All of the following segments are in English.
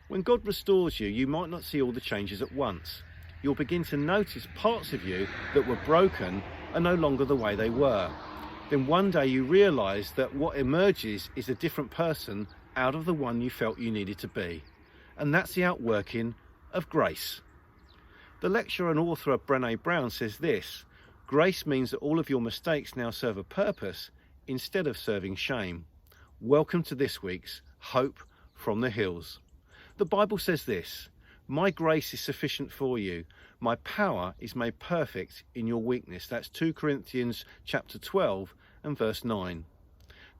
When God restores you, you might not see all the changes at once. You'll begin to notice parts of you that were broken are no longer the way they were. Then one day you realise that what emerges is a different person out of the one you felt you needed to be. And that's the outworking of grace. The lecturer and author Brené Brown says this: grace means that all of your mistakes now serve a purpose instead of serving shame. Welcome to this week's Hope from the Hills. The Bible says this: my grace is sufficient for you. My power is made perfect in your weakness. That's 2 Corinthians chapter 12 and verse 9.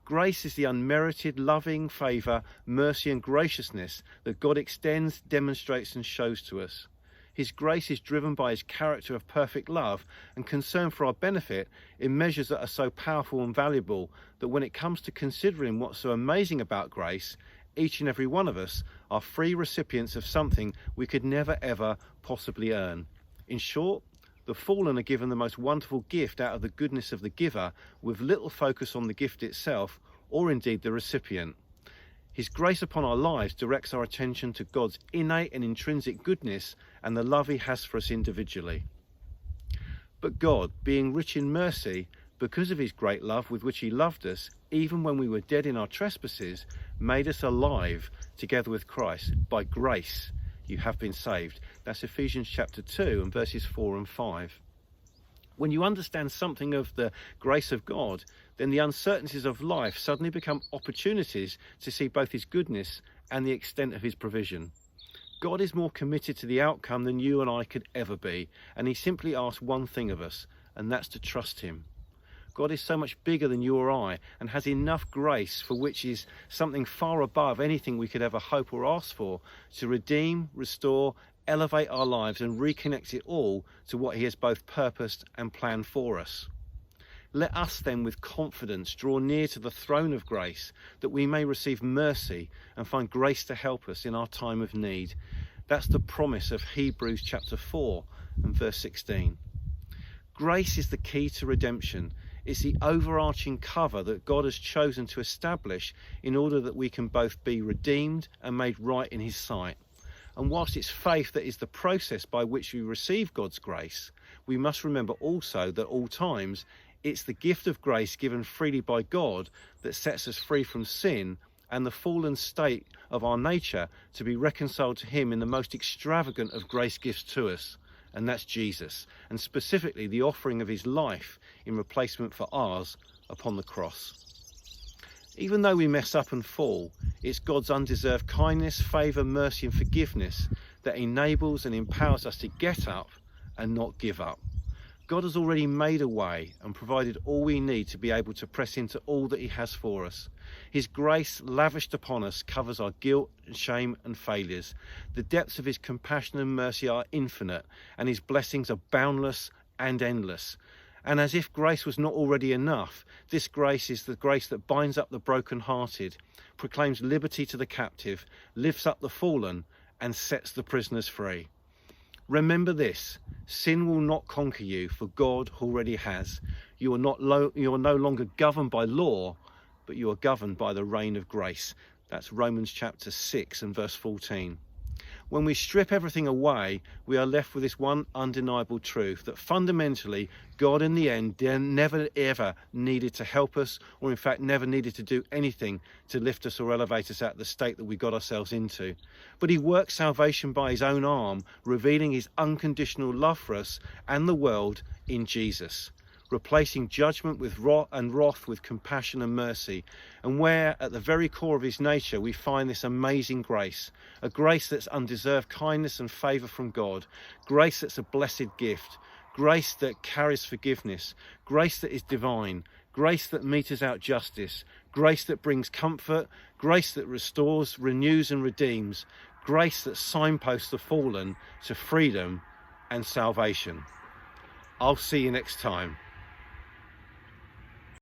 Grace is the unmerited loving favour, mercy and graciousness that God extends, demonstrates and shows to us. His grace is driven by his character of perfect love and concern for our benefit in measures that are so powerful and valuable that when it comes to considering what's so amazing about grace, each and every one of us are free recipients of something we could never ever possibly earn. In short, the fallen are given the most wonderful gift out of the goodness of the giver, with little focus on the gift itself or indeed the recipient. His grace upon our lives directs our attention to God's innate and intrinsic goodness and the love he has for us individually. But God, being rich in mercy, because of his great love with which he loved us, even when we were dead in our trespasses, made us alive together with Christ. By grace you have been saved. That's Ephesians chapter 2 and verses 4 and 5. When you understand something of the grace of God, then the uncertainties of life suddenly become opportunities to see both his goodness and the extent of his provision. God is more committed to the outcome than you and I could ever be, and he simply asks one thing of us, and that's to trust him. God is so much bigger than you or I and has enough grace, for which is something far above anything we could ever hope or ask for, to redeem, restore, elevate our lives and reconnect it all to what he has both purposed and planned for us. Let us then with confidence draw near to the throne of grace, that we may receive mercy and find grace to help us in our time of need. That's the promise of Hebrews chapter 4 and verse 16. Grace is the key to redemption. It's the overarching cover that God has chosen to establish in order that we can both be redeemed and made right in his sight. And whilst it's faith that is the process by which we receive God's grace, we must remember also that at all times it's the gift of grace given freely by God that sets us free from sin and the fallen state of our nature to be reconciled to him in the most extravagant of grace gifts to us. And that's Jesus, and specifically the offering of his life in replacement for ours upon the cross. Even though we mess up and fall, it's God's undeserved kindness, favour, mercy and forgiveness that enables and empowers us to get up and not give up. God has already made a way and provided all we need to be able to press into all that he has for us. His grace lavished upon us covers our guilt, shame and failures. The depths of his compassion and mercy are infinite, and his blessings are boundless and endless. And as if grace was not already enough, this grace is the grace that binds up the brokenhearted, proclaims liberty to the captive, lifts up the fallen and sets the prisoners free. Remember this: sin will not conquer you, for God already has. You are no longer governed by law, but you are governed by the reign of grace. That's Romans chapter 6 and verse 14. When we strip everything away, we are left with this one undeniable truth, that fundamentally God in the end never ever needed to help us, or in fact never needed to do anything to lift us or elevate us out of the state that we got ourselves into. But he worked salvation by his own arm, revealing his unconditional love for us and the world in Jesus, replacing judgment with wrath with compassion and mercy, and where at the very core of his nature we find this amazing grace, a grace that's undeserved kindness and favour from God, grace that's a blessed gift, grace that carries forgiveness, grace that is divine, grace that meters out justice, grace that brings comfort, grace that restores, renews and redeems, grace that signposts the fallen to freedom and salvation. I'll see you next time.